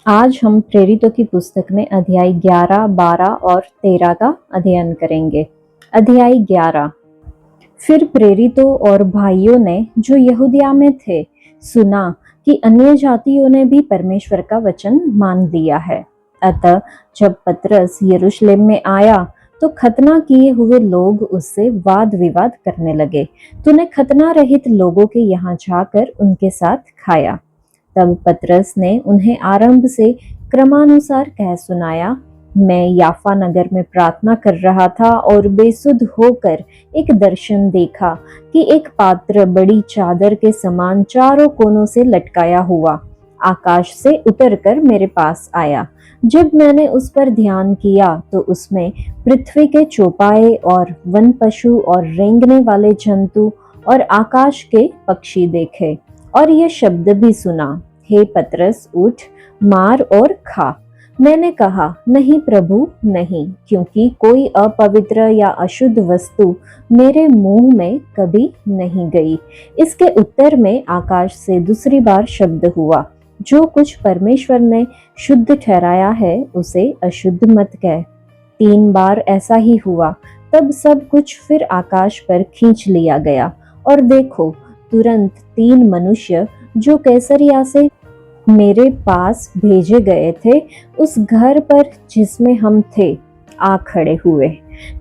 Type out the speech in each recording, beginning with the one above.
आज हम प्रेरितों की पुस्तक में अध्याय 11, 12 और 13 का अध्ययन करेंगे। अध्याय 11। फिर प्रेरितों और भाइयों ने जो यहूदिया में थे सुना कि अन्य जातियों ने भी परमेश्वर का वचन मान लिया है। अतः जब पतरस यरूशलेम में आया तो खतना किए हुए लोग उससे वाद विवाद करने लगे। तूने खतना रहित लोगों के यहाँ जाकर उनके साथ खाया। तब पतरस ने उन्हें आरंभ से क्रमानुसार कह सुनाया, मैं याफा नगर में प्रार्थना कर रहा था और बेसुध होकर एक दर्शन देखा कि एक पात्र बड़ी चादर के समान चारों कोनों से लटकाया हुआ आकाश से उतरकर मेरे पास आया। जब मैंने उस पर ध्यान किया तो उसमें पृथ्वी के चौपाए और वन पशु और रेंगने वाले जंतु और आकाश के पक्षी देखे और यह शब्द भी सुना, हे पतरस, उठ, मार और खा। मैंने कहा, नहीं प्रभु, नहीं, क्योंकि कोई अपवित्र या अशुद्ध वस्तु मेरे मुंह में कभी नहीं गई। इसके उत्तर में आकाश से दूसरी बार शब्द हुआ, जो कुछ परमेश्वर ने शुद्ध ठहराया है उसे अशुद्ध मत कह। 3 बार ऐसा ही हुआ। तब सब कुछ फिर आकाश पर खींच लिया गया और देखो, तुरंत 3 मनुष्य जो कैसरिया से मेरे पास भेजे गए थे उस घर पर जिसमें हम थे आ खड़े हुए।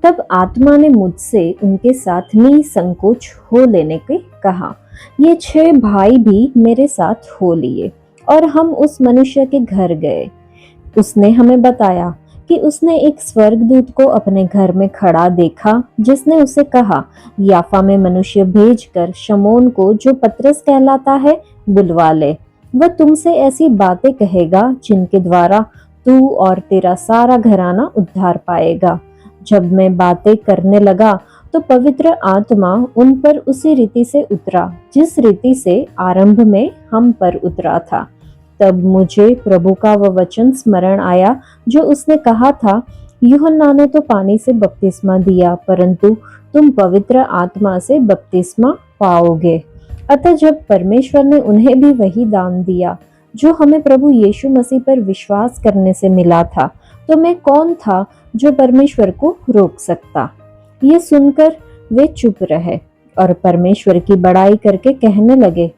तब आत्मा ने मुझसे उनके साथ निसंकोच हो लेने के कहा। ये 6 भाई भी मेरे साथ हो लिए और हम उस मनुष्य के घर गए। उसने हमें बताया कि उसने एक स्वर्गदूत को अपने घर में खड़ा देखा, जिसने उसे कहा, याफा में मनुष्य भेजकर शमौन को, जो पतरस कहलाता है, बुलवा ले। वह तुमसे ऐसी बातें कहेगा जिनके द्वारा तू और तेरा सारा घराना उद्धार पाएगा। जब मैं बातें करने लगा तो पवित्र आत्मा उन पर उसी रीति से उतरा जिस रीति से आरंभ में हम पर उतरा था। तब मुझे प्रभु का वह वचन स्मरण आया जो उसने कहा था, यूहन्ना ने तो पानी से बपतिस्मा दिया, परंतु तुम पवित्र आत्मा से बपतिस्मा पाओगे। अतः जब परमेश्वर ने उन्हें भी वही दान दिया जो हमें प्रभु यीशु मसीह पर विश्वास करने से मिला था, तो मैं कौन था जो परमेश्वर को रोक सकता। ये सुनकर वे चुप रहे और परमेश्वर की बड़ाई करके कहने लगे,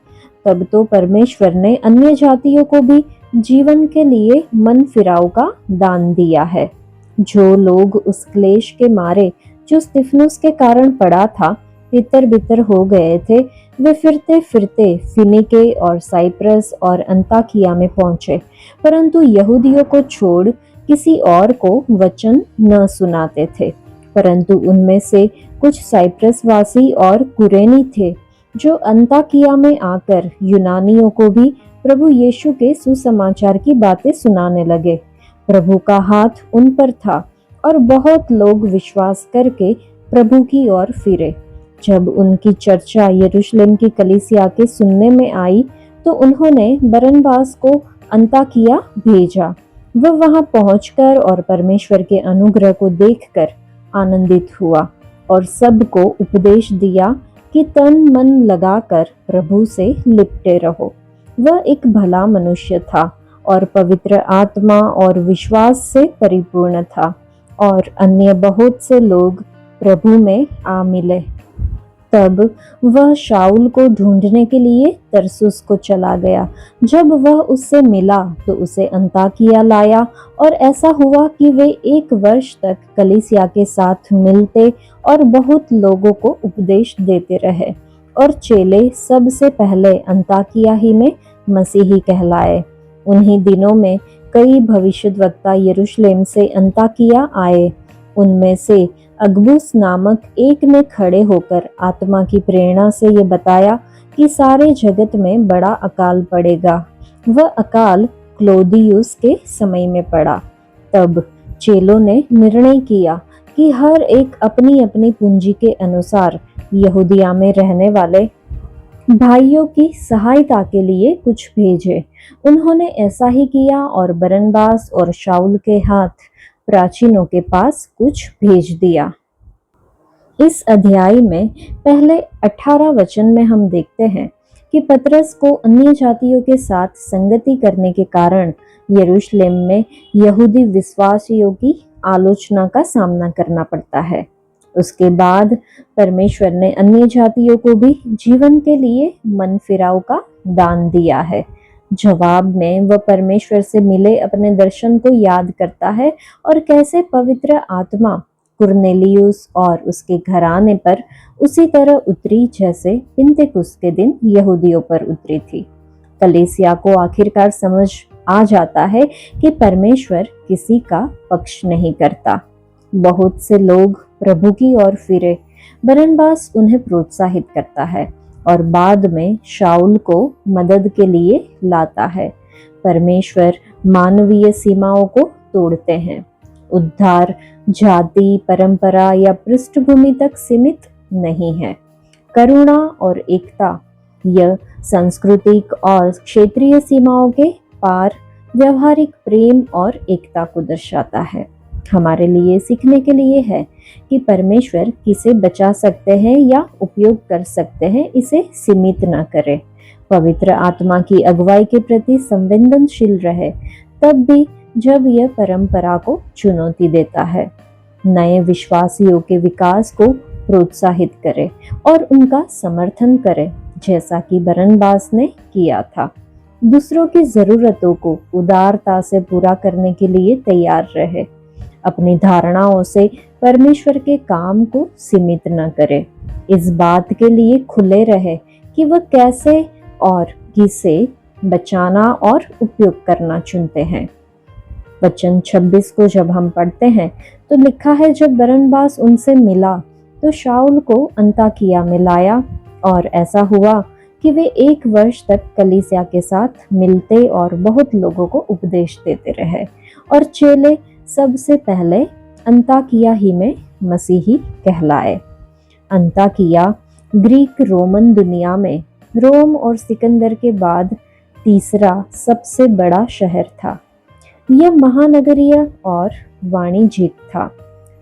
तब तो परमेश्वर ने अन्य जातियों को भी जीवन के लिए मन फिराव का दान दिया है। जो लोग उस क्लेश के मारे जो स्तिफनुस के कारण पड़ा था तितर बितर हो गए थे, वे फिरते फिरते फिनिके और साइप्रस और अंताकिया में पहुंचे, परंतु यहूदियों को छोड़ किसी और को वचन न सुनाते थे। परंतु उनमें से कुछ साइप्रस वासी और कुरेनी थे जो अंताकिया में आकर यूनानियों को भी प्रभु यीशु के सुसमाचार की बातें सुनाने लगे। प्रभु का हाथ उन पर था और बहुत लोग विश्वास करके प्रभु की ओर फिरे। जब उनकी चर्चा यरूशलेम की कलीसिया के सुनने में आई तो उन्होंने बरनबास को अंताकिया भेजा। वह वहां पहुंचकर और परमेश्वर के अनुग्रह को देखकर आनंदित हुआ और सबको उपदेश दिया कि तन मन लगाकर प्रभु से लिपटे रहो। वह एक भला मनुष्य था और पवित्र आत्मा और विश्वास से परिपूर्ण था, और अन्य बहुत से लोग प्रभु में आ मिले। तब वह शाऊल को ढूंढने के लिए तरसुस को चला गया। जब वह उससे मिला तो उसे अंताकिया लाया, और ऐसा हुआ कि वे 1 वर्ष तक कलीसिया के साथ मिलते और बहुत लोगों को उपदेश देते रहे, और चेले सबसे पहले अंताकिया ही में मसीही कहलाए। उन्हीं दिनों में कई भविष्यद्वक्ता यरूशलेम से अंताकिया आए। उनमें से अगबुस नामक एक ने खड़े होकर आत्मा की प्रेरणा से ये बताया कि सारे जगत में बड़ा अकाल पड़ेगा। वह अकाल क्लोदियुस के समय में पड़ा। तब चेलों ने निर्णय किया कि हर एक अपनी अपनी पूंजी के अनुसार यहूदिया में रहने वाले भाइयों की सहायता के लिए कुछ भेजे। उन्होंने ऐसा ही किया और बरनबास और शाऊल के हाथ प्राचीनों के पास कुछ भेज दिया। इस अध्याय में पहले 18 वचन में हम देखते हैं कि पतरस को अन्य जातियों के साथ संगति करने के कारण यरूशलेम में यहूदी विश्वासियों की आलोचना का सामना करना पड़ता है। उसके बाद परमेश्वर ने अन्य जातियों को भी जीवन के लिए मन फिराव का दान दिया है। जवाब में वह परमेश्वर से मिले अपने दर्शन को याद करता है और कैसे पवित्र आत्मा कुरनेलियुस और उसके घराने पर उसी तरह उतरी जैसे पिन्तेकुस्त के दिन यहूदियों पर उतरी थी। कलीसिया को आखिरकार समझ आ जाता है कि परमेश्वर किसी का पक्ष नहीं करता। बहुत से लोग प्रभु की ओर फिरे। बरनबास उन्हें प्रोत्साहित करता है और बाद में शाऊल को मदद के लिए लाता है। परमेश्वर मानवीय सीमाओं को तोड़ते हैं। उद्धार जाति, परंपरा या पृष्ठभूमि तक सीमित नहीं है। करुणा और एकता यह सांस्कृतिक और क्षेत्रीय सीमाओं के पार व्यवहारिक प्रेम और एकता को दर्शाता है। हमारे लिए सीखने के लिए है कि परमेश्वर किसे बचा सकते हैं या उपयोग कर सकते हैं, इसे सीमित न करें। पवित्र आत्मा की अगुवाई के प्रति संवेदनशील रहे, तब भी जब यह परंपरा को चुनौती देता है। नए विश्वासियों के विकास को प्रोत्साहित करे और उनका समर्थन करे, जैसा कि बरनबास ने किया था। दूसरों की जरूरतों को उदारता से पूरा करने के लिए तैयार रहे। अपनी धारणाओं से परमेश्वर के काम को सीमित न करे। इस बात के लिए खुले रहे कि वह कैसे और किसे बचाना और उपयोग करना चुनते हैं। वचन 26 को जब हम पढ़ते हैं तो लिखा है, जब बरनबास उनसे मिला तो शाऊल को अंताकिया में लाया और ऐसा हुआ कि वे 1 वर्ष तक कलीसिया के साथ मिलते और बहुत लोगों को उपदेश देते रहे और चेले सबसे पहले अंताकिया ही में मसीही कहलाए। अंताकिया ग्रीक रोमन दुनिया में रोम और सिकंदर के बाद तीसरा सबसे बड़ा शहर था। यह महानगरीय और वाणिज्यिक था।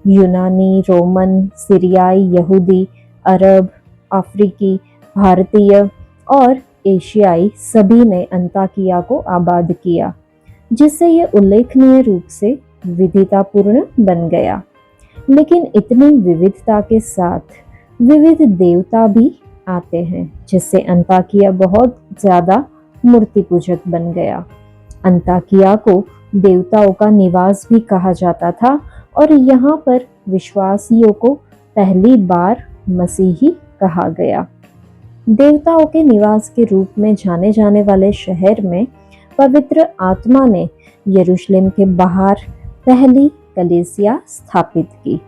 यूनानी, रोमन, सीरियाई, यहूदी, अरब, अफ्रीकी, भारतीय और एशियाई सभी ने अंताकिया को आबाद किया, जिससे यह उल्लेखनीय रूप से विविधतापूर्ण बन गया। लेकिन इतनी विविधता के साथ विविध देवता भी आते हैं, जिससे अंताकिया बहुत ज्यादा मूर्ति पूजक बन गया। अंताकिया को देवताओं का निवास भी कहा जाता था और यहाँ पर विश्वासियों को पहली बार मसीही कहा गया। देवताओं के निवास के रूप में जाने जाने वाले शहर में पवित्र आत्मा ने यरूशलेम के बाहर पहली कलीसिया स्थापित की।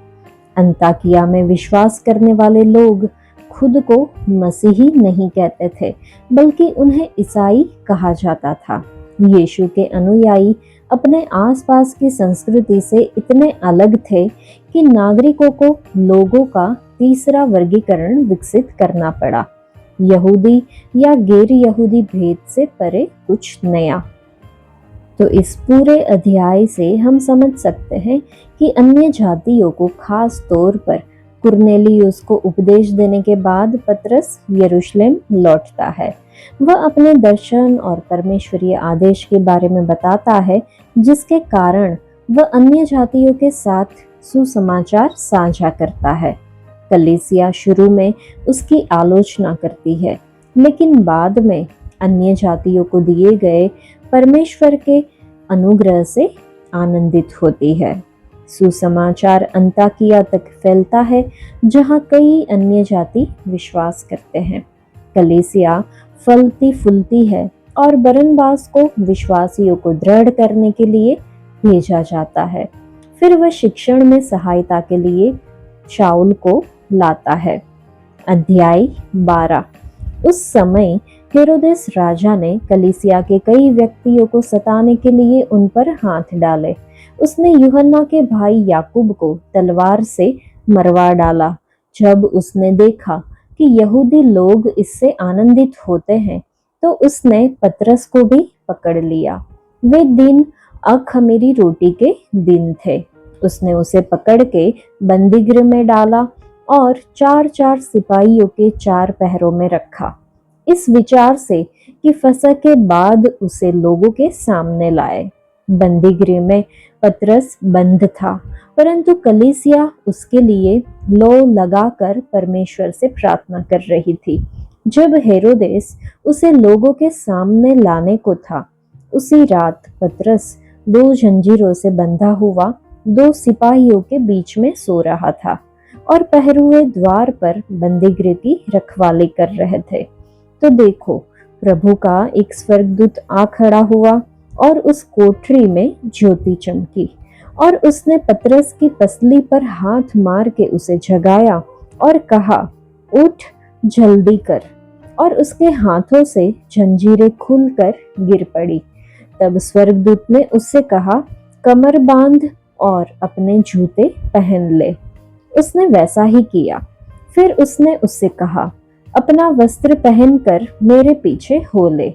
अंताकिया में विश्वास करने वाले लोग खुद को मसीही नहीं कहते थे, बल्कि उन्हें ईसाई कहा जाता था। यीशु के अनुयायी अपने आसपास की संस्कृति से इतने अलग थे कि नागरिकों को लोगों का तीसरा वर्गीकरण विकसित करना पड़ा, यहूदी या गैर यहूदी भेद से परे कुछ नया। तो इस पूरे अध्याय से हम समझ सकते हैं कि अन्य जातियों को, खास तौर पर कुरनेलियुस को उपदेश देने के बाद पतरस यरूशलेम लौटता है। वह अपने दर्शन और परमेश्वरीय आदेश के बारे में बताता है, जिसके कारण वह अन्य जातियों के साथ सुसमाचार साझा करता है। कलीसिया शुरू में उसकी आलोचना करती है, लेकिन बाद में अन्य जातियों को दिए गए परमेश्वर के अनुग्रह से आनंदित होती है। सुसमाचार अंताकिया तक फैलता है, जहां कई अन्य जाति विश्वास करते हैं। कलीसिया फलती फूलती है और बरनबास को विश्वासियों को दृढ़ करने के लिए भेजा जाता है। फिर वह शिक्षण में सहायता के लिए शाऊल को लाता है। अध्याय 12। उस समय हेरोदेस राजा ने कलीसिया के कई व्यक्तियों को सताने के लिए उन पर हाथ डाले। उसने यूहन्ना के भाई याकूब को तलवार से मरवा डाला। जब उसने देखा कि यहूदी लोग इससे आनंदित होते हैं, तो उसने पतरस को भी पकड़ लिया। वे दिन अखमीरी रोटी के दिन थे। उसने उसे पकड़ के बंदीगृह में डाला और 4-4 सिपाहियों के 4 पहरों में रखा। इस विचार से कि फसह के बाद उसे लोगों के सामने लाए। बंदी गृह में पतरस बंद था, परंतु कलीसिया उसके लिए लौ लगाकर परमेश्वर से प्रार्थना कर रही थी। जब हेरोदेस उसे लोगों के सामने लाने को था, उसी रात पतरस 2 जंजीरों से बंधा हुआ 2 सिपाहियों के बीच में सो रहा था और पहरुए द्वार पर बंदीगृह की रखवाली कर रहे थे। तो देखो, प्रभु का एक स्वर्गदूत आ खड़ा हुआ और उस कोठरी में ज्योति चमकी और उसने पतरस की पसली पर हाथ मार के उसे जगाया और कहा, उठ, जल्दी कर। और उसके हाथों से जंजीरें खुलकर गिर पड़ी। तब स्वर्गदूत ने उससे कहा, कमर बांध और अपने जूते पहन ले। उसने वैसा ही किया। फिर उसने उससे कहा, अपना वस्त्र पहनकर मेरे पीछे हो ले।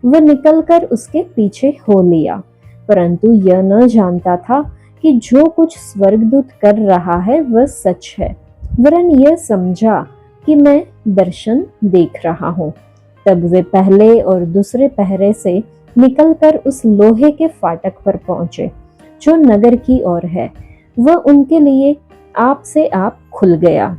वह निकलकर उसके पीछे हो लिया, परंतु यह न जानता था कि जो कुछ स्वर्गदूत कर रहा है वह सच है, वरन यह समझा कि मैं दर्शन देख रहा हूँ। तब वे पहले और दूसरे पहरे से निकलकर उस लोहे के फाटक पर पहुंचे जो नगर की ओर है। वह उनके लिए आप से आप खुल गया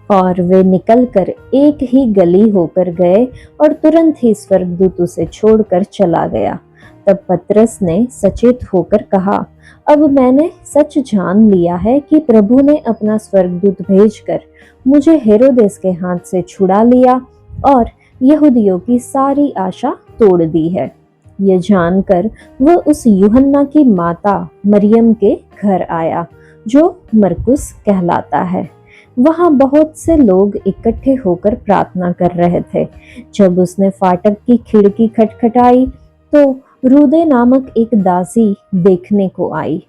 और वे निकलकर एक ही गली होकर गए और तुरंत ही स्वर्गदूत उसे छोड़कर चला गया। तब पतरस ने सचेत होकर कहा, अब मैंने सच जान लिया है कि प्रभु ने अपना स्वर्गदूत भेजकर मुझे हेरोदेस के हाथ से छुड़ा लिया और यहूदियों की सारी आशा तोड़ दी है। यह जानकर वह उस यूहन्ना की माता मरियम के घर आया, जो मरकुस कहलाता है। वहां बहुत से लोग इकट्ठे होकर प्रार्थना कर रहे थे। जब उसने फाटक की खिड़की खटखटाई तो रूदे नामक एक दासी देखने को आई।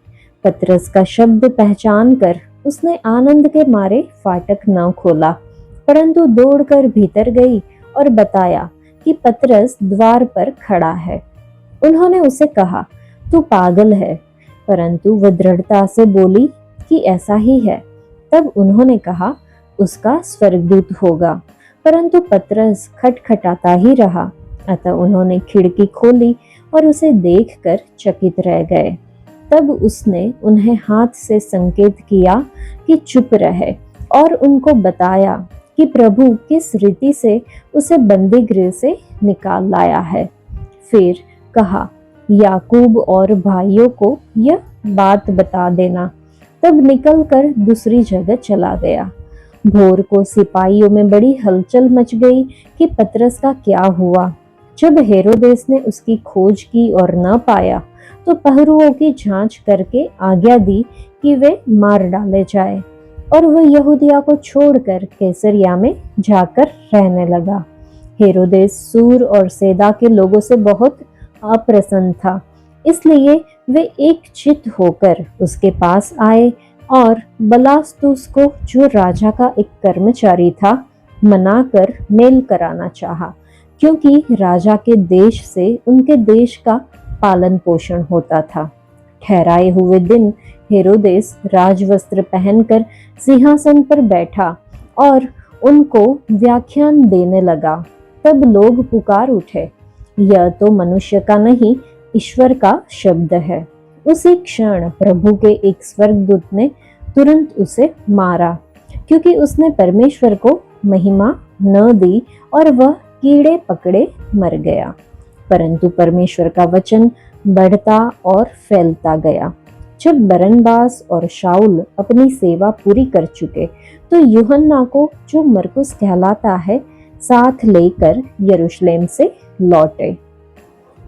पतरस का शब्द पहचान कर उसने आनंद के मारे फाटक न खोला, परंतु दौड़कर भीतर गई और बताया कि पतरस द्वार पर खड़ा है। उन्होंने उसे कहा, तू पागल है, परंतु वह दृढ़ता से बोली कि ऐसा ही है। तब उन्होंने कहा, उसका स्वर्गदूत होगा, परंतु पतरस खटखटाता ही रहा। अतः उन्होंने खिड़की खोली और उसे देखकर चकित रह गए। तब उसने उन्हें हाथ से संकेत किया कि चुप रहे और उनको बताया कि प्रभु किस रीति से उसे बंदी गृह से निकाल लाया है। फिर कहा, याकूब और भाइयों को यह बात बता देना। तब निकलकर दूसरी जगह चला गया। भोर को सिपाहियों में बड़ी हलचल मच गई कि पतरस का क्या हुआ। जब हेरोदेस ने उसकी खोज की और न पाया तो पहरुओं की जांच करके आज्ञा दी कि वे मार डाले जाए, और वह यहूदिया को छोड़कर कैसरिया में जाकर रहने लगा। हेरोदेस सूर और सैदा के लोगों से बहुत अप्रसन्न था, इसलिए वे एक चित्त होकर उसके पास आए और बलास्तुस को, जो राजा का एक कर्मचारी था, मनाकर मेल कराना चाहा, क्योंकि राजा के देश से उनके देश का पालन पोषण होता था। ठहराए हुए दिन हेरोदेस राजवस्त्र पहनकर सिंहासन पर बैठा और उनको व्याख्यान देने लगा। तब लोग पुकार उठे, यह तो मनुष्य का नहीं, ईश्वर का शब्द है। उसी क्षण प्रभु के एक स्वर्गदूत ने तुरंत उसे मारा, क्योंकि उसने परमेश्वर को महिमा न दी और वह कीड़े पकड़े मर गया। परंतु परमेश्वर का वचन बढ़ता और फैलता गया। जब बरनबास और शाऊल अपनी सेवा पूरी कर चुके तो यूहन्ना को, जो मरकुस कहलाता है, साथ लेकर यरूशलेम से लौटे।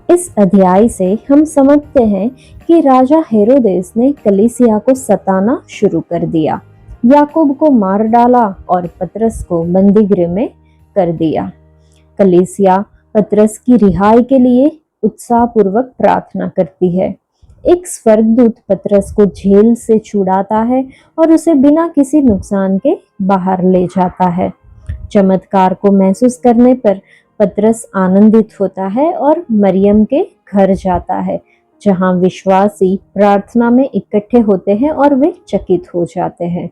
इस अध्याय से हम समझते हैं कि राजा हेरोदेस ने कलीसिया को सताना शुरू कर दिया, याकूब को मार डाला और पतरस को बंदीगृह में कर दिया। कलीसिया पतरस की रिहाई के लिए उत्साहपूर्वक प्रार्थना करती है। एक स्वर्गदूत पतरस को जेल से छुड़ाता है और उसे बिना किसी नुकसान के बाहर ले जाता है। चमत्कार को महसूस करने पर पतरस आनंदित होता है और मरियम के घर जाता है, जहां विश्वासी प्रार्थना में इकट्ठे होते हैं और वे चकित हो जाते हैं।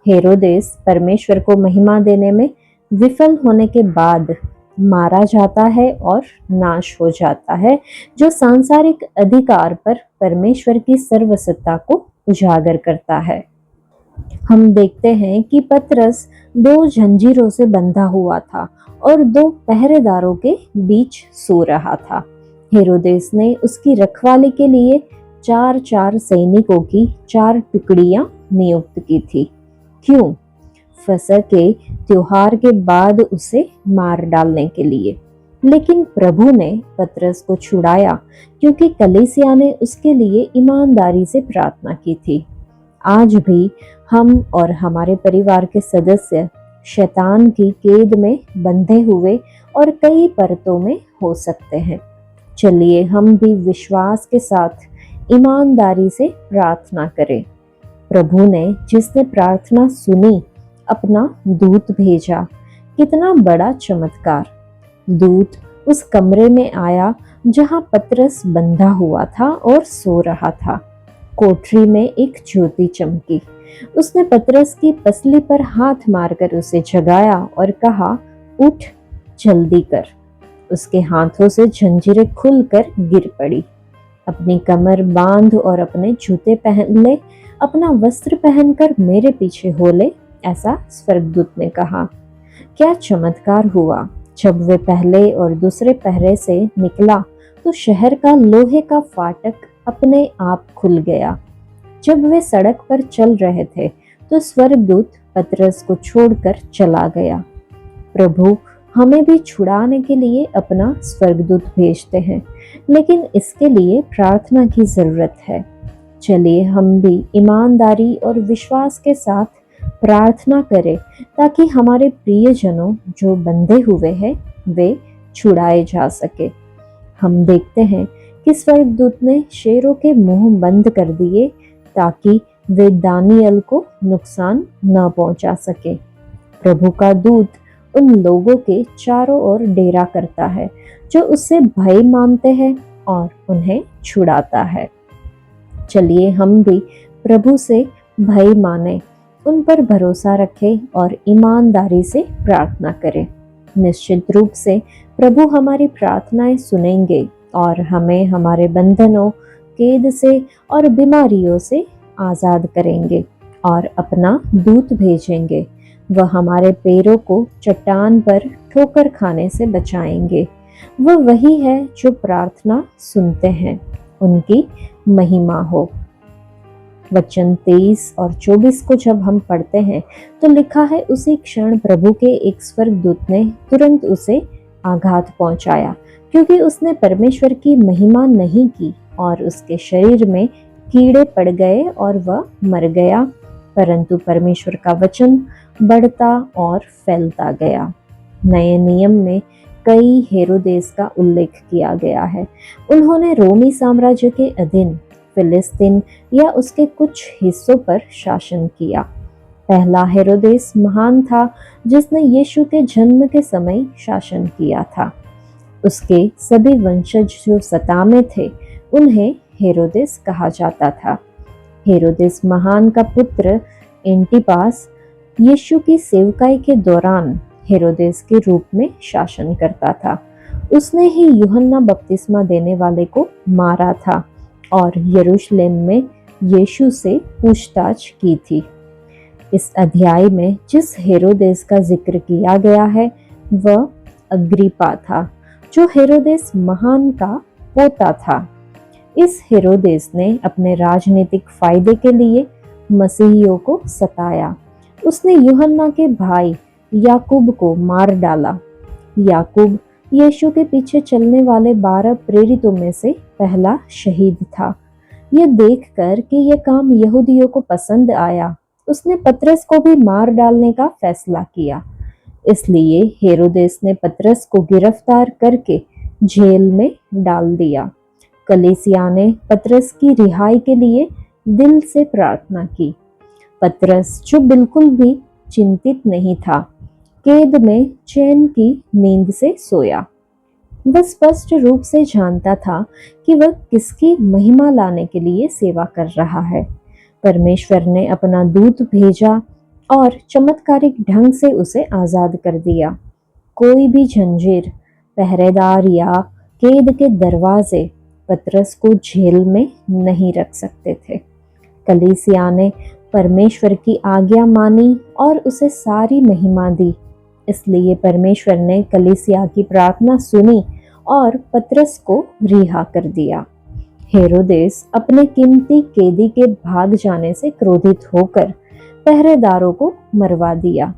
हेरोदेस परमेश्वर को महिमा देने में विफल होने के बाद मारा जाता है और नाश हो जाता है, जो सांसारिक अधिकार पर परमेश्वर की सर्वसत्ता को उजागर करता है। हम देखते हैं कि पतरस दो जंजीरों से बंधा हुआ था और दो पहरेदारों के बीच सो रहा था। हेरोदेस ने उसकी रखवाली के लिए 4-4 सैनिकों की 4 टुकड़ियां नियुक्त की थी। क्यों? फसह के त्योहार के बाद उसे मार डालने के लिए। लेकिन प्रभु ने पतरस को छुड़ाया, क्योंकि कलीसिया ने उसके लिए ईमानदारी से प्रार्थना की थी। आज भी हम और हमारे परिवार के सदस्य शैतान की कैद में बंधे हुए और कई परतों में हो सकते हैं। चलिए हम भी विश्वास के साथ ईमानदारी से प्रार्थना करें। प्रभु ने जिसने प्रार्थना सुनी, अपना दूत भेजा। कितना बड़ा चमत्कार! दूत उस कमरे में आया जहां पतरस बंधा हुआ था और सो रहा था। कोठरी में एक ज्योति चमकी। उसने पतरस की पसली पर हाथ मारकर उसे जगाया और कहा, उठ, जल्दी कर। उसके हाथों से जंजीरें खुलकर गिर पड़ी। अपनी कमर बांध और अपने जूते पहन ले, अपना वस्त्र पहनकर मेरे पीछे हो ले, ऐसा स्वर्गदूत ने कहा। क्या चमत्कार हुआ! जब वे पहले और दूसरे पहरे से निकला तो शहर का लोहे का फाटक अपने आप खुल गया। जब वे सड़क पर चल रहे थे तो स्वर्गदूत पतरस को छोड़कर चला गया। प्रभु हमें भी छुड़ाने के लिए अपना स्वर्गदूत भेजते हैं, लेकिन इसके लिए प्रार्थना की जरूरत है। चलिए हम भी ईमानदारी और विश्वास के साथ प्रार्थना करें, ताकि हमारे प्रियजनों जो बंधे हुए हैं वे छुड़ाए जा सके। हम देखते हैं कि स्वर्गदूत ने शेरों के मुंह बंद कर दिए, ताकि वे दानियल को नुकसान न पहुंचा सके। प्रभु का दूत उन लोगों के चारों ओर डेरा करता है जो उससे भय मानते हैं और उन्हें छुड़ाता है। चलिए हम भी प्रभु से भय माने, उन पर भरोसा रखें और ईमानदारी से प्रार्थना करें। निश्चित रूप से प्रभु हमारी प्रार्थनाएं सुनेंगे और हमें हमारे बंधनों, कैद से और बीमारियों से आजाद करेंगे और अपना दूत भेजेंगे। वह हमारे पैरों को चट्टान पर ठोकर खाने से बचाएंगे। वह वही है जो प्रार्थना सुनते हैं। उनकी महिमा हो। वचन 23 और 24 को जब हम पढ़ते हैं तो लिखा है, उसी क्षण प्रभु के एक स्वर्गदूत ने तुरंत उसे आघात पहुंचाया, क्योंकि उसने परमेश्वर की महिमा नहीं की, और उसके शरीर में कीड़े पड़ गए और वह मर गया। परंतु परमेश्वर का वचन बढ़ता और फैलता गया। नए नियम में कई हेरोदेस का उल्लेख किया गया है। उन्होंने रोमी साम्राज्य के अधीन फिलिस्तीन या उसके कुछ हिस्सों पर शासन किया। पहला हेरोदेस महान था, जिसने यीशु के जन्म के समय शासन किया था। उसके सभी वंशज जो सता में थे, उन्हें हेरोदेस कहा जाता था। हेरोदेस महान का पुत्र एंटिपास यीशु की सेवकाई के दौरान हेरोदेस के रूप में शासन करता था। उसने ही यूहन्ना बपतिस्मा देने वाले को मारा था और यरूशलेम में यीशु से पूछताछ की थी। इस अध्याय में जिस हेरोदेस का जिक्र किया गया है वह अग्रिपा था, जो हेरोदेस महान का पोता था। इस हेरोदेस ने अपने राजनीतिक फायदे के लिए मसीहियों को सताया। उसने यूहन्ना के भाई याकूब को मार डाला। याकूब यीशु के पीछे चलने वाले 12 प्रेरितों में से पहला शहीद था। यह देखकर कि यह काम यहूदियों को पसंद आया, उसने पतरस को भी मार डालने का फैसला किया। इसलिए हेरोदेस ने पतरस को गिरफ्तार करके जेल में डाल दिया। कलीसिया ने पतरस की रिहाई के लिए दिल से प्रार्थना की। पतरस, जो बिल्कुल भी चिंतित नहीं था, कैद में चैन की नींद से सोया। वह स्पष्ट रूप से जानता था कि वह किसकी महिमा लाने के लिए सेवा कर रहा है। परमेश्वर ने अपना दूत भेजा और चमत्कारिक ढंग से उसे आजाद कर दिया। कोई भी जंजीर, पहरेदार या कैद के दरवाजे पतरस को जेल में नहीं रख सकते थे। कलीसिया ने परमेश्वर की आज्ञा मानी और उसे सारी महिमा दी। इसलिए परमेश्वर ने कलीसिया की प्रार्थना सुनी और पतरस को रिहा कर दिया। हेरोदेस अपने कीमती कैदी के भाग जाने से क्रोधित होकर पहरेदारों को मरवा दिया।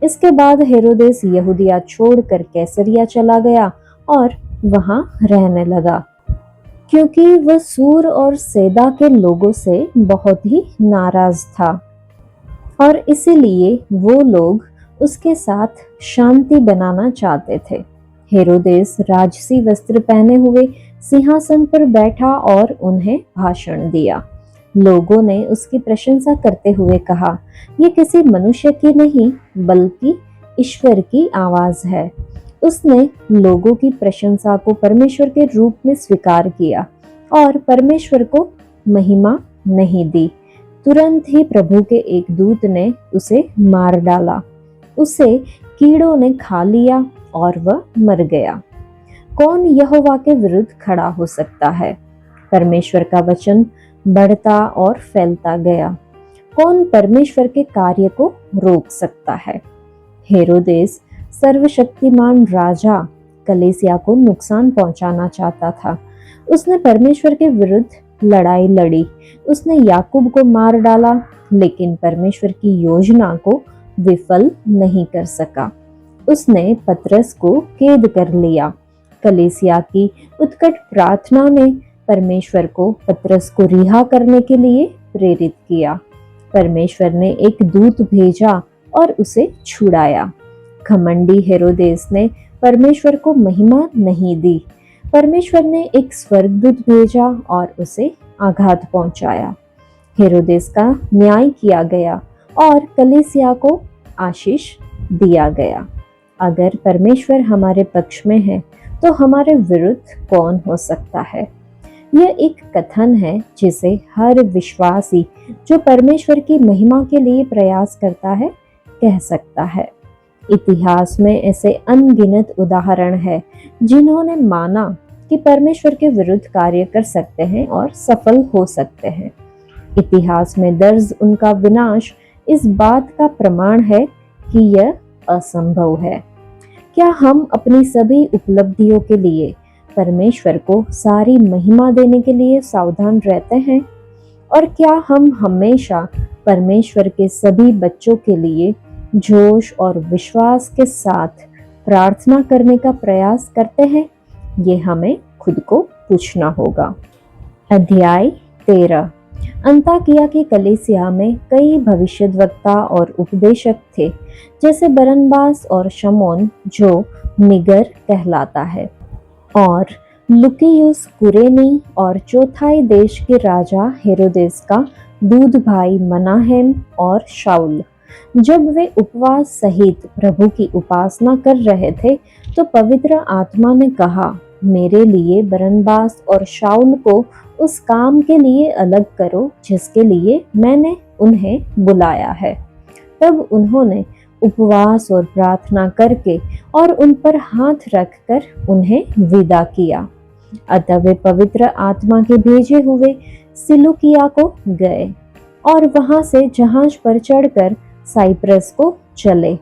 इसके बाद हेरोदेस यहूदिया छोड़कर कैसरिया चला गया और वहां रहने लगा, क्योंकि वह सूर और सैदा के लोगों से बहुत ही नाराज था और इसीलिए वो लोग उसके साथ शांति बनाना चाहते थे। हेरोदेस राजसी वस्त्र पहने हुए सिंहासन पर बैठा और उन्हें भाषण दिया। लोगों ने उसकी प्रशंसा करते हुए कहा, यह किसी मनुष्य की नहीं बल्कि ईश्वर की आवाज है। उसने लोगों की प्रशंसा को परमेश्वर के रूप में स्वीकार किया और परमेश्वर को महिमा नहीं दी। तुरंत ही प्रभु के एक दूत ने उसे मार डाला। उसे कीड़ों ने खा लिया और वह मर गया। कौन यहोवा के विरुद्ध खड़ा हो सकता है? परमेश्वर का वचन बढ़ता और फैलता गया। कौन परमेश्वर के कार्य को रोक सकता है? हेरोदेस सर्वशक्तिमान राजा कलीसिया को नुकसान पहुंचाना चाहता था। उसने परमेश्वर के विरुद्ध लड़ाई लड़ी। उसने याकूब को मार डाला, लेकिन परमेश्वर की योजना को विफल नहीं कर सका। उसने पतरस को कैद कर लिया। कलीसिया की उत्कट प्रार्थना ने परमेश्वर को पतरस को रिहा करने के लिए प्रेरित किया। परमेश्वर ने एक दूत भेजा और उसे छुड़ाया। घमंडी हेरोदेस ने परमेश्वर को महिमा नहीं दी। परमेश्वर ने एक स्वर्गदूत भेजा और उसे आघात पहुंचाया। हेरोदेस का न्याय किया गया और कलीसिया को आशीष दिया गया। अगर परमेश्वर हमारे पक्ष में है तो हमारे विरुद्ध कौन हो सकता है? यह एक कथन है जिसे हर विश्वासी जो परमेश्वर की महिमा के लिए प्रयास करता है कह सकता है। इतिहास में ऐसे अनगिनत उदाहरण हैं जिन्होंने माना कि परमेश्वर के विरुद्ध कार्य कर सकते हैं और सफल हो सकते हैं। इतिहास में दर्ज उनका विनाश इस बात का प्रमाण है कि यह असंभव है। क्या हम अपनी सभी उपलब्धियों के लिए परमेश्वर को सारी महिमा देने के लिए सावधान रहते हैं? और क्या हम हमेशा परमेश्वर के सभी बच्चों के लिए जोश और विश्वास के साथ प्रार्थना करने का प्रयास करते हैं? ये हमें खुद को पूछना होगा। अध्याय 13। अंताकिया की कलीसिया में कई भविष्यद्वक्ता और उपदेशक थे, जैसे बरनबास और शमौन जो निगर कहलाता है, और लुकियुस कुरेनी और चौथाई देश के राजा हेरोदेस का दूध भाई मनाहेम और शाऊल। जब वे उपवास सहित प्रभु की उपासना कर रहे थे तो पवित्र आत्मा ने कहा, मेरे लिए बरनबास और शाऊल को उस काम के लिए अलग करो जिसके लिए मैंने उन्हें बुलाया है। तब उन्होंने उपवास और प्रार्थना करके और उन पर हाथ रखकर उन्हें विदा किया। अतः वे पवित्र आत्मा के भेजे हुए सिलुकिया को गए और वहां से जहाज पर चढ़कर साइप्रस को चले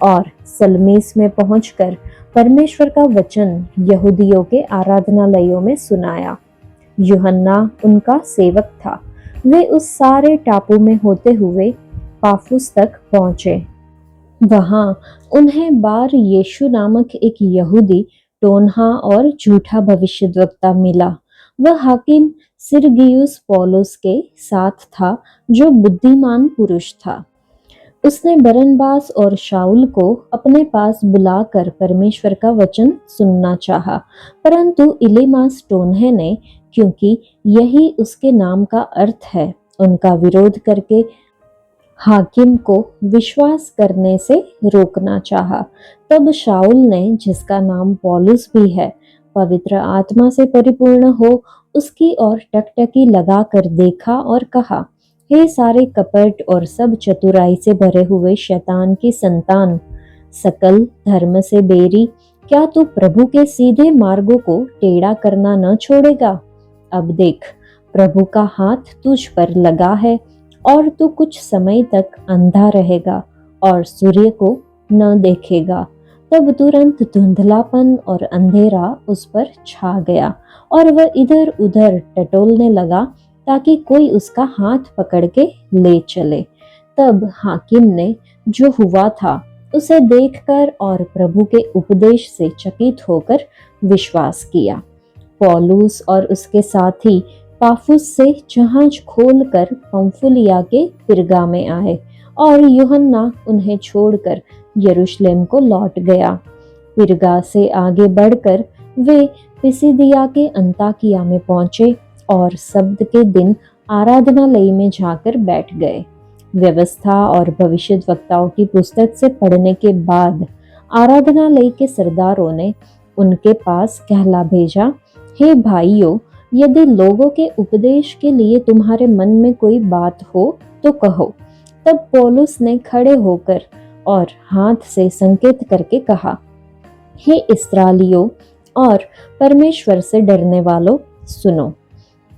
और सलमीस में पहुंचकर परमेश्वर का वचन यहूदियों के आराधनालयों में सुनाया। यूहन्ना उनका सेवक था। वे उस सारे टापू में होते हुए पाफुस तक पहुंचे। वहां उन्हें बार यीशु नामक एक यहूदी टोनहा और झूठा भविष्यद्वक्ता मिला। वह हाकिम सिरगियुस पौलुस के साथ था, जो बुद्धिमान पुरुष था। उसने बरनबास और शाऊल को अपने पास बुलाकर परमेश्वर का वचन सुनना चाहा, परंतु इलीमास टोनहे ने, क्योंकि यही उसके नाम का अर्थ है, उनका विरोध करके हाकिम को विश्वास करने से रोकना चाहा। तब शाऊल ने, जिसका नाम पौलुस भी है, पवित्र आत्मा से परिपूर्ण हो उसकी ओर टकटकी लगाकर देखा और कहा, हे सारे कपट और सब चतुराई से भरे हुए शैतान की संतान, सकल धर्म से बेरी, क्या तू प्रभु के सीधे मार्गों को टेढ़ा करना न छोड़ेगा? अब देख, प्रभु का हाथ तुझ पर लगा है और तू कुछ समय तक अंधा रहेगा और सूर्य को न देखेगा। तब तुरंत धुंधलापन और अंधेरा उस पर छा गया और वह इधर उधर टटोलने लगा ताकि कोई उसका हाथ पकड़ के ले चले। तब हाकिम ने जो हुआ था उसे देखकर और प्रभु के उपदेश से चकित होकर विश्वास किया। पौलुस और उसके साथी पाफुस से जहाज खोलकर पंफुलिया के पिरगा में आए और यूहन्ना उन्हें छोड़कर यरूशलेम को लौट गया। पिरगा से आगे बढ़कर वे पिसिदिया के अंताकिया में पहुंचे और सब्त के दिन आराधनालय में जाकर बैठ गए। व्यवस्था और भविष्यद्वक्ताओं की पुस्तक से पढ़ने के बाद आराधनालय के सरदारों ने उनके पास कहला भेजा, हे भाइयों, यदि लोगों के उपदेश के लिए तुम्हारे मन में कोई बात हो तो कहो। तब पौलुस ने खड़े होकर और हाथ से संकेत करके कहा, हे इस्राएलियों और परमेश्वर से डरने वालों, सुनो।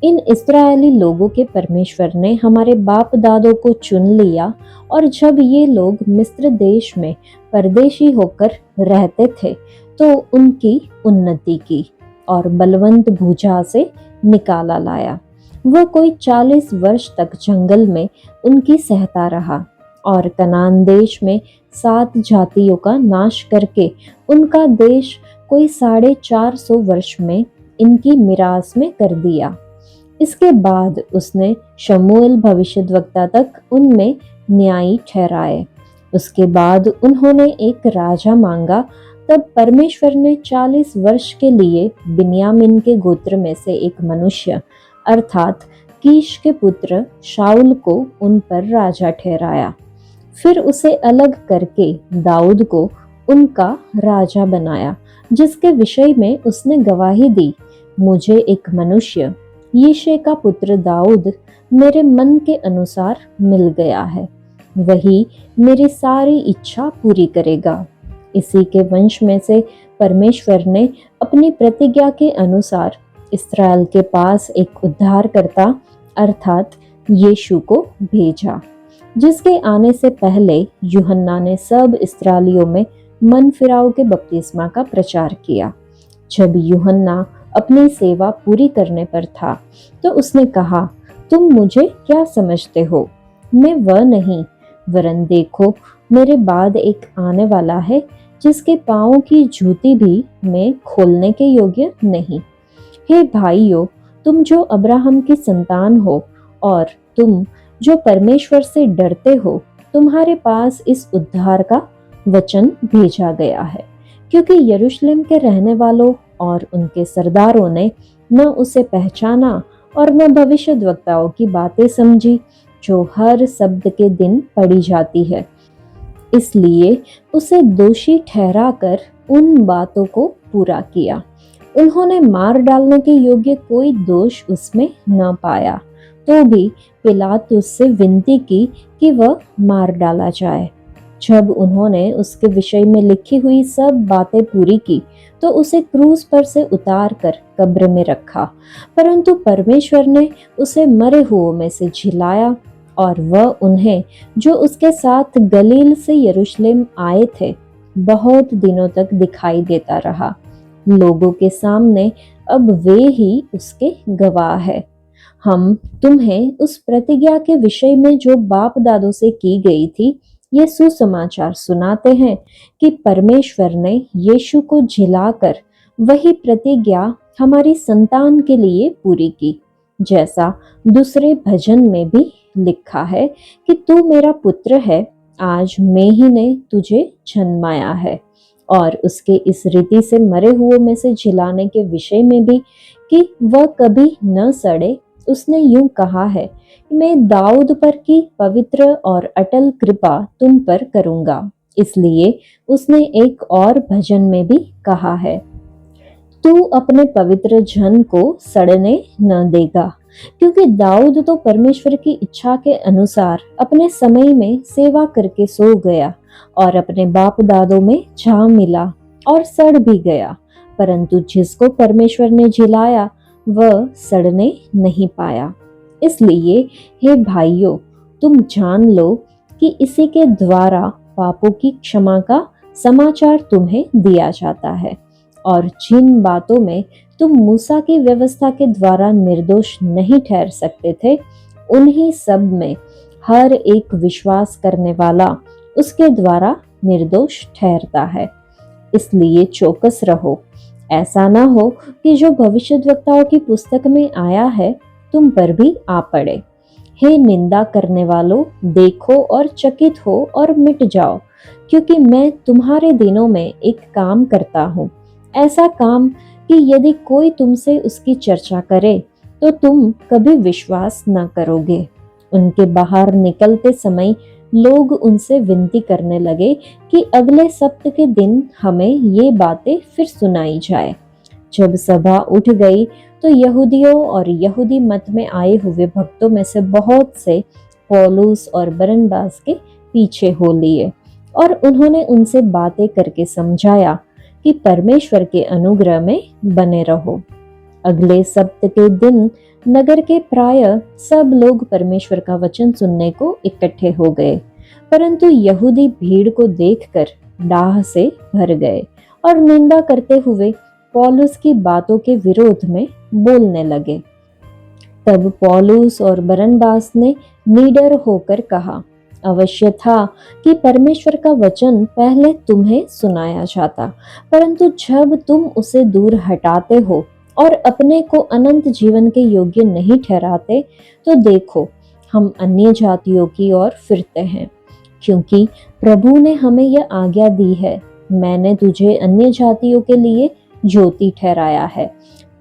इन इस्राएली लोगों के परमेश्वर ने हमारे बाप दादों को चुन लिया और जब ये लोग मिस्र देश में परदेशी होकर रहते थे तो उनकी उन्नति की और बलवंत भुजा से निकाला लाया। वह कोई 40 वर्ष तक जंगल में उनकी सहता रहा और कनान देश में 7 जातियों का नाश करके उनका देश कोई 450 वर्ष में इनकी मिरास में कर दिया। इसके बाद उसने शमूएल भविष्यद्वक्ता तक उनमें न्यायी ठहराए। उसके बाद उन्होंने एक राजा मांगा। तब परमेश्वर ने 40 वर्ष के लिए बिन्यामीन के गोत्र में से एक मनुष्य अर्थात कीश के पुत्र शाऊल को उन पर राजा ठहराया। फिर उसे अलग करके दाऊद को उनका राजा बनाया, जिसके विषय में उसने गवाही दी, मुझे एक मनुष्य यिशै का पुत्र दाऊद मेरे मन के अनुसार मिल गया है, वही मेरी सारी इच्छा पूरी करेगा। इसी के वंश में से परमेश्वर ने अपनी प्रतिज्ञा के अनुसार इस्राएल के पास एक उद्धारकर्ता अर्थात यीशु को भेजा, जिसके आने से पहले यूहन्ना ने सब इस्राएलियों में मन फिराव के बपतिस्मा का प्रचार किया। जब यूहन्ना अपनी सेवा पूरी करने पर था तो उसने कहा, तुम मुझे क्या समझते हो? मैं वह नहीं, वरन देखो, मेरे बाद एक आने वाला है जिसके पांवों की जूती भी मैं खोलने के योग्य नहीं। हे भाइयों, तुम जो अब्राहम की संतान हो और तुम जो परमेश्वर से डरते हो, तुम्हारे पास इस उद्धार का वचन भेजा गया है, क्योंकि यरूशलेम के रहने वालों और उनके सरदारों ने न उसे पहचाना और न भविष्यद्वक्ताओं की बातें समझी जो हर शब्द के दिन पढ़ी जाती है। इसलिए उसे दोषी ठहराकर उन बातों को पूरा किया। उन्होंने मार डालने के योग्य कोई दोष उसमें न पाया, तो भी पिलातुस से विनती की कि वह मार डाला जाए। जब उन्होंने उसके विषय में लिखी हुई सब बातें पूरी की तो उसे क्रूस पर से उतार कर कब्र में रखा, परंतु परमेश्वर ने उसे मरे हुओं में से जिलाया और वह उन्हें जो उसके साथ गलील से यरूशलेम आए थे बहुत दिनों तक दिखाई देता रहा। लोगों के सामने अब वे ही उसके गवाह है। हम तुम्हें उस प्रतिज्ञा के विषय में जो बाप दादों से की गई थी ये सुसमाचार सुनाते हैं कि परमेश्वर ने यीशु को जिलाकर वही प्रतिज्ञा हमारी संतान के लिए पूरी की, जैसा दूसरे भजन में भी लिखा है कि तू मेरा पुत्र है, आज मैं ही ने तुझे जन्माया है। और उसके इस रीति से मरे हुओं में से जिलाने के विषय में भी कि वह कभी न सड़े, उसने यूं कहा है, मैं दाऊद पर की पवित्र और अटल कृपा तुम पर करूंगा। इसलिए उसने एक और भजन में भी कहा है, तू अपने पवित्र जन को सड़ने न देगा, क्योंकि दाऊद तो परमेश्वर की इच्छा के अनुसार अपने समय में सेवा करके सो गया और अपने बाप दादों में जा मिला और सड़ भी गया, परंतु जिसको परमेश्वर ने जिलाया वह सड़ने नहीं पाया। इसलिए हे भाइयों, तुम जान लो कि इसी के द्वारा पापों की क्षमा का समाचार तुम्हें दिया जाता है, और जिन बातों में तुम मूसा की व्यवस्था के द्वारा निर्दोष नहीं ठहर सकते थे, उन्हीं सब में हर एक विश्वास करने वाला उसके द्वारा निर्दोष ठहरता है। इसलिए चौकस रहो, ऐसा ना हो कि जो भविष्यद्वक्ताओं की पुस्तक में आया है तुम पर भी आ पड़े। हे निंदा करने वालों, देखो और चकित हो और मिट जाओ, क्योंकि मैं तुम्हारे दिनों में एक काम करता हूँ, ऐसा काम कि यदि कोई तुमसे उसकी चर्चा करे तो तुम कभी विश्वास न करोगे। उनके बाहर निकलते समय लोग उनसे विनती करने लगे कि अगले सप्त के दिन हमें ये बातें फिर सुनाई जाए। जब सभा उठ गई तो यहूदियों और यहूदी मत में आए हुए भक्तों में से बहुत से पौलुस और बरनबास के पीछे हो लिए, और उन्होंने उनसे बातें करके समझाया कि परमेश्वर के अनुग्रह में बने रहो। अगले सप्त के दिन नगर के प्राय सब लोग परमेश्वर का वचन सुनने को इकट्ठे हो गए, परंतु यहूदी भीड़ को देखकर डाह से भर गए और निंदा करते हुए पौलुस की बातों के विरोध में बोलने लगे। तब पौलुस और बरनबास ने निडर होकर कहा, अवश्य था कि परमेश्वर का वचन पहले तुम्हें सुनाया जाता, परंतु जब तुम उसे दूर हटाते हो और अपने को अनंत जीवन के योग्य नहीं ठहराते, तो देखो हम अन्य जातियों की ओर फिरते हैं, क्योंकि प्रभु ने हमें यह आज्ञा दी है, मैंने तुझे अन्य जातियों के लिए ज्योति ठहराया है,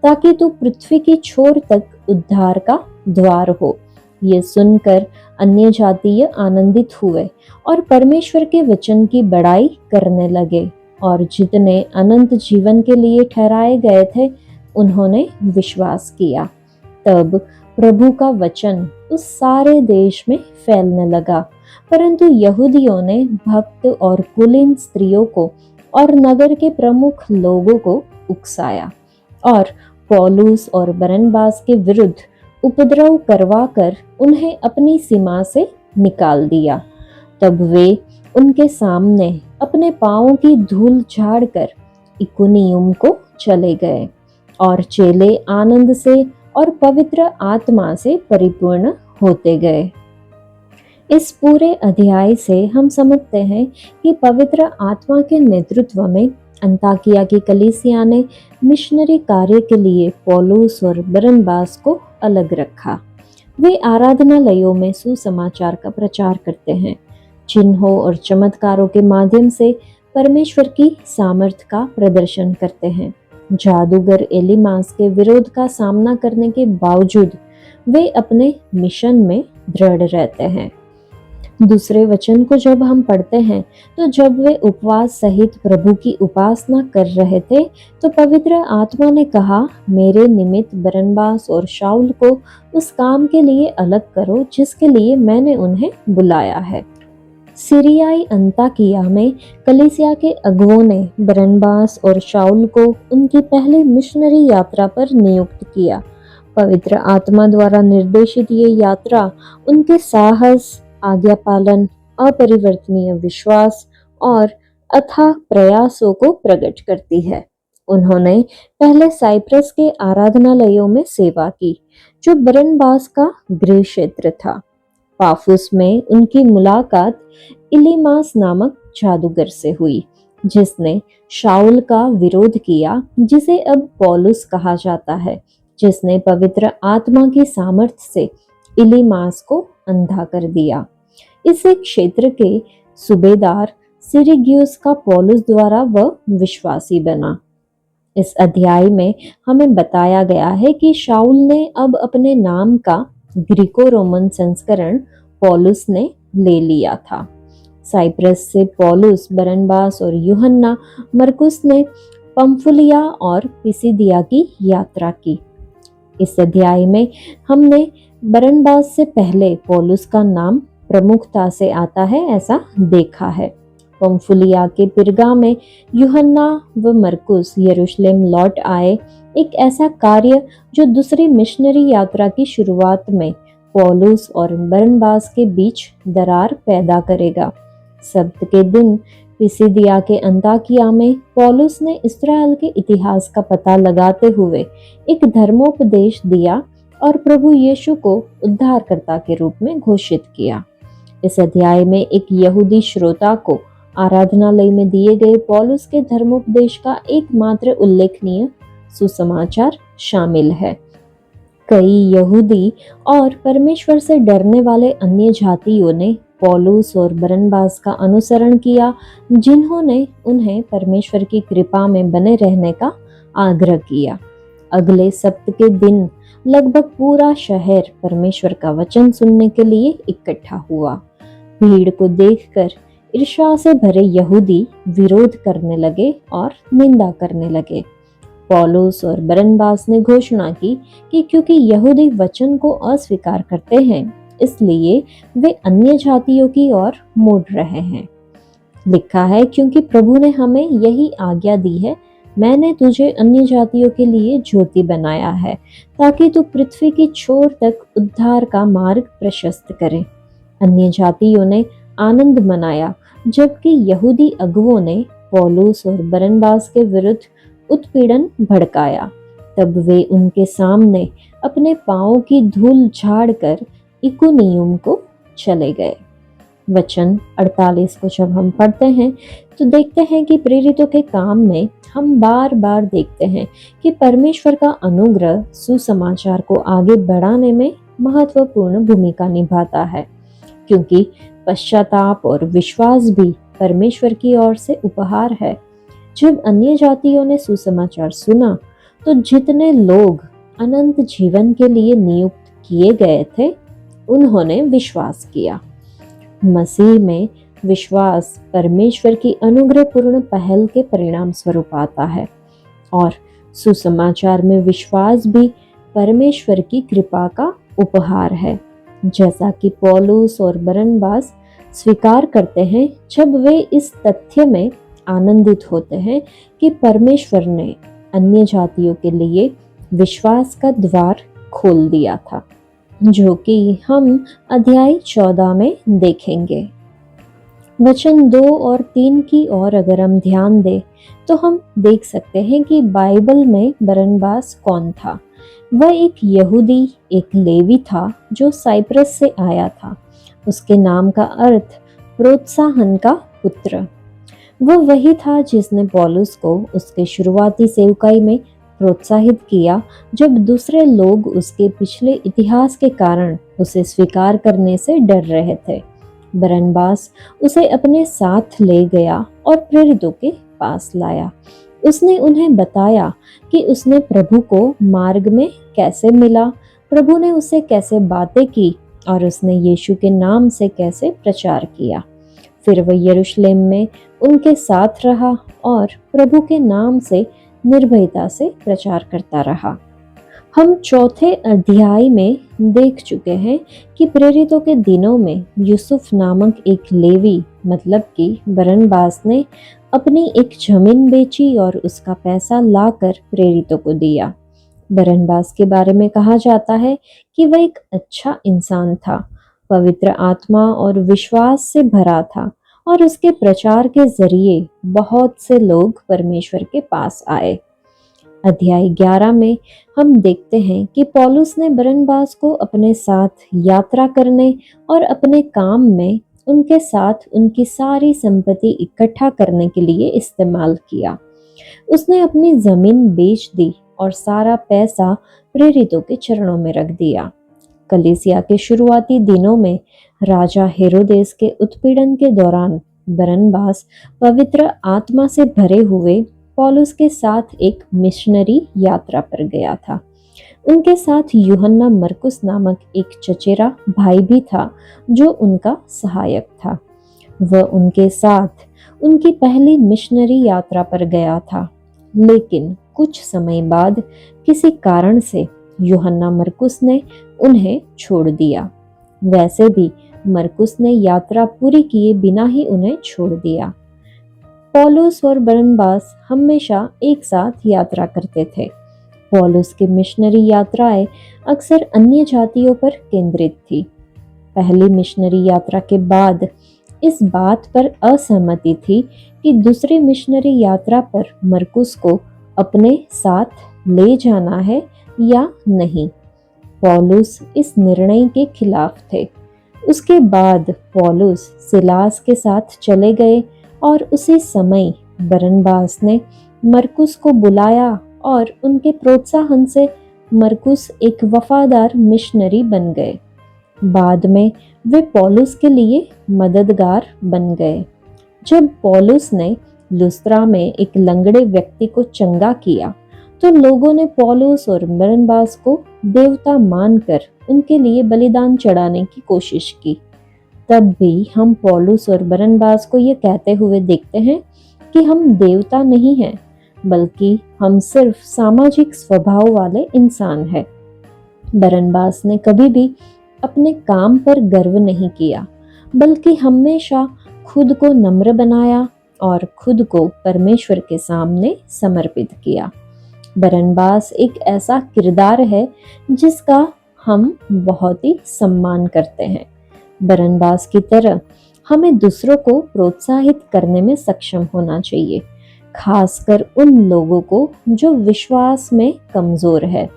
ताकि तू पृथ्वी की छोर तक उद्धार का द्वार हो। ये सुनकर अन्य जातीय आनंदित हुए और परमेश्वर के वचन की बड़ाई करने लगे, और जितने अनंत जीवन के लिए ठहराए गए थे उन्होंने विश्वास किया। तब प्रभु का वचन उस सारे देश में फैलने लगा, परंतु यहूदियों ने भक्त और कुलीन स्त्रियों को और नगर के प्रमुख लोगों को उकसाया और पौलुस और बरनबास के विरुद्ध उपद्रव करवाकर उन्हें अपनी सीमा से निकाल दिया। तब वे उनके सामने अपने पांवों की धूल झाड़कर इकुनियुम को चले गए, और चेले आनंद से और पवित्र आत्मा से परिपूर्ण होते गए। इस पूरे अध्याय से हम समझते हैं कि पवित्र आत्मा के नेतृत्व में अंताकिया की कलीसिया ने मिशनरी कार्य के लिए पौलुस और बरनबास को अलग रखा। वे आराधनालयों में सुसमाचार का प्रचार करते हैं, चिन्हों और चमत्कारों के माध्यम से परमेश्वर की सामर्थ्य का प्रदर्शन करते हैं। जादूगर एलीमास के विरोध का सामना करने के बावजूद वे अपने मिशन में दृढ़ रहते हैं। दूसरे वचन को जब हम पढ़ते हैं तो जब वे उपवास सहित प्रभु की उपासना कर रहे थे तो पवित्र आत्मा ने कहा, मेरे निमित्त बरनबास और शाऊल को उस काम के लिए अलग करो जिसके लिए मैंने उन्हें बुलाया है। सीरियाई अंताकिया में कलीसिया के अगुओं ने बरनबास और शाऊल को उनकी पहली मिशनरी यात्रा पर नियुक्त किया। पवित्र आत्मा द्वारा निर्देशित ये यात्रा उनके साहस, आज्ञा पालन, अपरिवर्तनीय विश्वास और अथाह प्रयासों को प्रकट करती है। उन्होंने पहले साइप्रस के आराधनालयों में सेवा की, जो बरनबास का गृह क्षेत्र था। पाफुस में उनकी मुलाकात इलीमास नामक जादूगर से हुई, जिसने शाऊल का विरोध किया, जिसे अब पौलुस कहा जाता है, जिसने पवित्र आत्मा की सामर्थ्य से इलीमास को अंधा कर दिया। इस क्षेत्र के सूबेदार सिरिग्युस का पौलुस द्वारा वह विश्वासी बना। इस अध्याय में हमें बताया गया है कि शाऊल ने अब अपने नाम का ग्रीको रोमन संस्करण पौलुस ने ले लिया था। साइप्रस से पौलुस, बरनबास और यूहन्ना मरकुस ने पंफुलिया और पिसिदिया की यात्रा की। इस अध्याय में हमने बरनबास से पहले पौलुस का नाम प्रमुखता से आता है ऐसा देखा है। पंफुलिया के पिरगा में यूहन्ना व मरकुस यरूशलेम लौट आए, एक ऐसा कार्य जो दूसरी मिशनरी यात्रा की शुरुआत में पौलुस और बरनबास के बीच दरार पैदा करेगा। सब्त के दिन पिसिदिया के अंताकिया में पौलुस ने इस्राएल के इतिहास का पता लगाते हुए एक धर्मोपदेश दिया और प्रभु यीशु को उद्धारकर्ता के रूप में घोषित किया। इस अध्याय में एक यहूदी श्रोता को आराधनालय में दिए गए पौलुस के धर्मोपदेश का एकमात्र उल्लेखनीय सुसमाचार शामिल है। कई यहूदी और परमेश्वर से डरने वाले अन्य जातियों ने पौलुस और बरनबास का अनुसरण किया, जिन्होंने उन्हें परमेश्वर की कृपा में बने रहने का आग्रह किया। अगले सप्त के दिन लगभग पूरा शहर परमेश्वर का वचन सुनने के लिए इकट्ठा हुआ। भीड़ को देखकर ईर्ष्या से भरे यहूदी विरोध करने लगे और निंदा करने लगे। पौलुस और बरनबास ने घोषणा की कि क्योंकि यहूदी वचन को अस्वीकार करते हैं, इसलिए वे अन्य जातियों की ओर मुड़ रहे हैं। लिखा है, क्योंकि प्रभु ने हमें यही आज्ञा दी है, मैंने तुझे अन्य जातियों के लिए ज्योति बनाया है, ताकि तू पृथ्वी की छोर तक उद्धार का मार्ग प्रशस्त करे। अन्य जातियों ने आनंद मनाया, जबकि यहूदी अगुवों ने पौलुस और बरनबास के विरुद्ध उत्पीड़न भड़काया। तब वे उनके सामने अपने पांवों की धूल झाड़कर इकुनियुम को चले गए। वचन 48 को जब हम पढ़ते हैं तो देखते हैं कि प्रेरितों के काम में हम बार बार देखते हैं कि परमेश्वर का अनुग्रह सुसमाचार को आगे बढ़ाने में महत्वपूर्ण भूमिका निभाता है, क्योंकि पश्चाताप और विश्वास भी परमेश्वर की ओर से उपहार है। जब अन्य जातियों ने सुसमाचार सुना तो जितने लोग अनंत जीवन के लिए नियुक्त किए गए थे, उन्होंने विश्वास किया। मसीह में विश्वास परमेश्वर की अनुग्रहपूर्ण पहल के परिणाम स्वरूप आता है, और सुसमाचार में विश्वास भी परमेश्वर की कृपा का उपहार है, जैसा कि पौलुस और बरनबास स्वीकार करते हैं जब वे इस तथ्य में आनंदित होते हैं कि परमेश्वर ने अन्य जातियों के लिए विश्वास का द्वार खोल दिया था, जो कि हम अध्याय 14 में देखेंगे। वचन 2 और 3 की ओर अगर हम ध्यान दें तो हम देख सकते हैं कि बाइबल में बरनबास कौन था। वह एक यहूदी, एक लेवी था जो साइप्रस से आया था। उसके नाम का अर्थ प्रोत्साहन का पुत्र। वह वही था जिसने पौलुस को उसके शुरुआती सेवकाई में प्रोत्साहित किया, जब दूसरे लोग उसके पिछले इतिहास के कारण उसे स्वीकार करने से डर रहे थे। बरनबास उसे अपने साथ ले गया और प्रेरितों के पास लाया। उसने उन्हें बताया कि उसने प्रभु को मार्ग में कैसे मिला, प्रभु ने उससे कैसे बातें की और उसने यीशु के नाम से कैसे प्रचार किया। फिर वह यरूशलेम में उनके साथ रहा और प्रभु के नाम से निर्भयता से प्रचार करता रहा। हम चौथे अध्याय में देख चुके हैं कि प्रेरितों के दिनों में यूसुफ नामक एक लेवी, मतलब कि बरनबास ने अपनी एक जमीन बेची और उसका पैसा लाकर प्रेरितों को दिया। बरनबास के बारे में कहा जाता है कि वह एक अच्छा इंसान था, पवित्र आत्मा और विश्वास से भरा था, और उसके प्रचार के जरिए बहुत से लोग परमेश्वर के पास आए। अध्याय 11 में हम देखते हैं कि पौलुस ने बरनबास को अपने साथ यात्रा करने और अपने काम में उनके साथ उनकी सारी संपत्ति इकट्ठा करने के लिए इस्तेमाल किया। उसने अपनी जमीन बेच दी और सारा पैसा प्रेरितों के चरणों में रख दिया। कलीसिया के शुरुआती दिनों में राजा हेरोदेस के उत्पीड़न के दौरान बरनबास पवित्र आत्मा से भरे हुए पौलुस के साथ एक मिशनरी यात्रा पर गया था। उनके साथ यूहन्ना मरकुस नामक एक चचेरा भाई भी था जो उनका सहायक था। वह उनके साथ उनकी पहली मिशनरी यात्रा पर गया था, लेकिन कुछ समय बाद किसी कारण से यूहन्ना मरकुस ने उन्हें छोड़ दिया। वैसे भी मरकुस ने यात्रा पूरी किए बिना ही उन्हें छोड़ दिया। पौलुस और बरनबास हमेशा एक साथ यात्रा करते थे। पौलुस की मिशनरी यात्राएं अक्सर अन्य जातियों पर केंद्रित थी। पहली मिशनरी यात्रा के बाद इस बात पर असहमति थी कि दूसरी मिशनरी यात्रा पर मरकुस को अपने साथ ले जाना है या नहीं। पौलुस इस निर्णय के खिलाफ थे। उसके बाद पौलुस सिलास के साथ चले गए और उसी समय बरनबास ने मरकुस को बुलाया और उनके प्रोत्साहन से मरकुस एक वफादार मिशनरी बन गए। बाद में वे पौलुस के लिए मददगार बन गए। जब पौलुस ने लुस्त्रा में एक लंगड़े व्यक्ति को चंगा किया तो लोगों ने पौलुस और बरनबास को देवता मानकर उनके लिए बलिदान चढ़ाने की कोशिश की। तब भी हम पौलुस और बरनबास को ये कहते हुए देखते हैं कि हम देवता नहीं हैं, बल्कि हम सिर्फ सामाजिक स्वभाव वाले इंसान हैं। बरनबास ने कभी भी अपने काम पर गर्व नहीं किया, बल्कि हमेशा खुद को नम्र बनाया और खुद को परमेश्वर के सामने समर्पित किया। बरनबास एक ऐसा किरदार है जिसका हम बहुत ही सम्मान करते हैं। बरनबास की तरह हमें दूसरों को प्रोत्साहित करने में सक्षम होना चाहिए, खासकर उन लोगों को जो विश्वास में कमजोर है।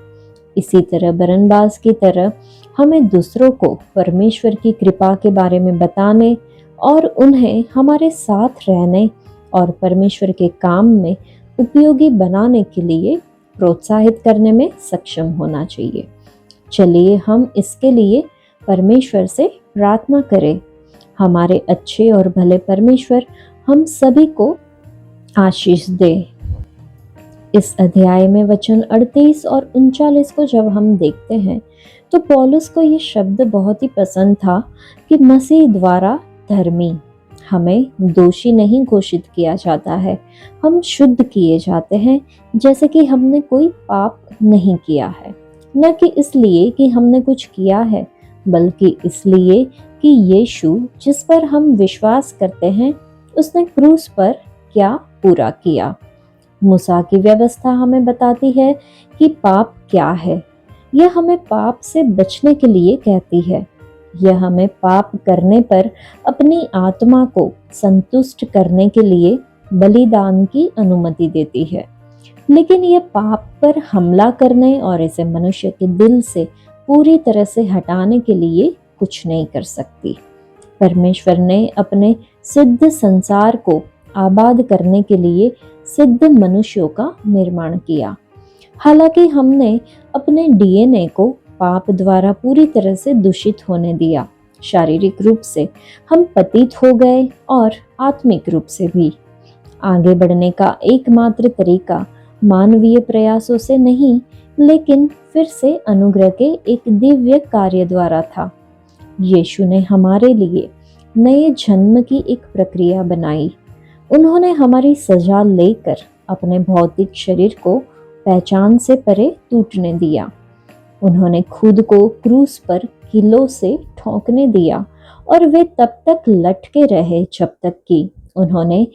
इसी तरह बरनबास की तरह हमें दूसरों को परमेश्वर की कृपा के बारे में बताने और उन्हें हमारे साथ रहने और परमेश्वर के काम में उपयोगी बनाने के लिए प्रोत्साहित करने में सक्षम होना चाहिए। चलिए हम इसके लिए परमेश्वर से प्रार्थना करें। हमारे अच्छे और भले परमेश्वर हम सभी को आशीष दे। इस अध्याय में वचन 38 और 39 को जब हम देखते हैं तो पौलुस को ये शब्द बहुत ही पसंद था कि मसीह द्वारा धर्मी, हमें दोषी नहीं घोषित किया जाता है, हम शुद्ध किए जाते हैं जैसे कि हमने कोई पाप नहीं किया है। न कि इसलिए कि हमने कुछ किया है, बल्कि इसलिए कि यीशु जिस पर हम विश्वास करते हैं उसने क्रूस पर क्या पूरा किया। मूसा की व्यवस्था हमें बताती है कि पाप क्या है। यह हमें पाप से बचने के लिए कहती है। यह हमें पाप करने पर अपनी आत्मा को संतुष्ट करने के लिए बलिदान की अनुमति देती है, लेकिन यह पाप पर हमला करने और इसे मनुष्य के दिल से पूरी तरह से हटाने के लिए कुछ नहीं कर सकती। परमेश्वर ने अपने सिद्ध संसार को आबाद करने के लिए सिद्ध मनुष्यों का निर्माण किया। हालांकि हमने अपने डीएनए को पाप द्वारा पूरी तरह से दूषित होने दिया। शारीरिक रूप से हम पतित हो गए और आत्मिक रूप से भी। आगे बढ़ने का एकमात्र तरीका मानवीय प्रयासों से नहीं, लेकिन फिर से अनुग्रह के एक दिव्य कार्य द्वारा था। यीशु ने हमारे लिए नए जन्म की एक प्रक्रिया बनाई। उन्होंने हमारी सजा लेकर अपने भौतिक शरीर को पहचान से परे टूटने दिया। उन्होंने खुद को क्रूस पर किलों से ठोंकने दिया और वे तब तक लटके रहे जब तक कि उन्होंने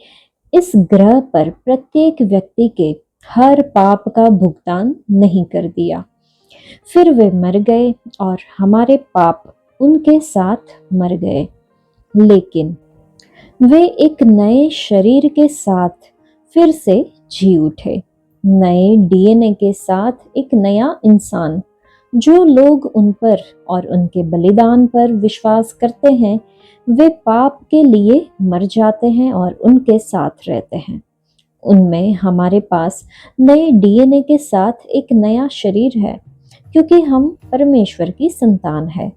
इस ग्रह पर प्रत्येक व्यक्ति के हर पाप का भुगतान नहीं कर दिया। फिर वे मर गए और हमारे पाप उनके साथ मर गए, लेकिन वे एक नए शरीर के साथ फिर से जी उठे, नए डीएनए के साथ एक नया इंसान। जो लोग उन पर और उनके बलिदान पर विश्वास करते हैं वे पाप के लिए मर जाते हैं और उनके साथ रहते हैं। उनमें हमारे पास नए डीएनए के साथ एक नया शरीर है, क्योंकि हम परमेश्वर की संतान है।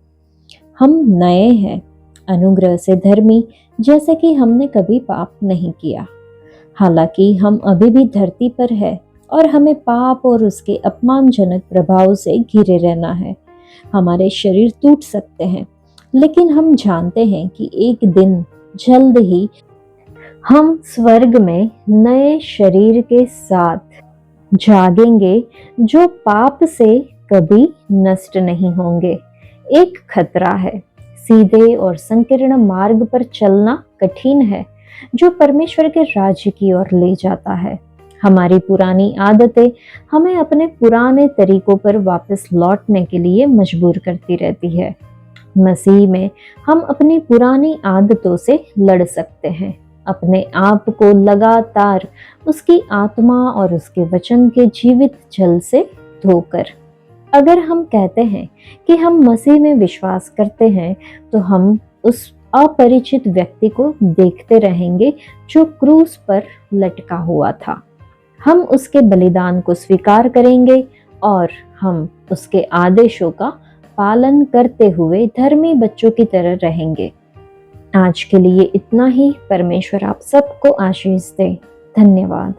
हम नए हैं, अनुग्रह से धर्मी, जैसे कि हमने कभी पाप नहीं किया। हालांकि हम अभी भी धरती पर है और हमें पाप और उसके अपमानजनक प्रभाव से घिरे रहना है। हमारे शरीर टूट सकते हैं, लेकिन हम जानते हैं कि एक दिन जल्द ही हम स्वर्ग में नए शरीर के साथ जागेंगे जो पाप से कभी नष्ट नहीं होंगे। एक खतरा है, सीधे और संकीर्ण मार्ग पर चलना कठिन है, जो परमेश्वर के राज्य की ओर ले जाता है। हमारी पुरानी आदतें हमें अपने पुराने तरीकों पर वापस लौटने के लिए मजबूर करती रहती है। मसीह में हम अपनी पुरानी आदतों से लड़ सकते हैं, अपने आप को लगातार उसकी आत्मा और उसके वचन के जीवित जल से धोकर। अगर हम कहते हैं कि हम मसीह में विश्वास करते हैं, तो हम उस अपरिचित व्यक्ति को देखते रहेंगे जो क्रूस पर लटका हुआ था। हम उसके बलिदान को स्वीकार करेंगे और हम उसके आदेशों का पालन करते हुए धर्मी बच्चों की तरह रहेंगे। आज के लिए इतना ही। परमेश्वर आप सबको आशीष दे। धन्यवाद।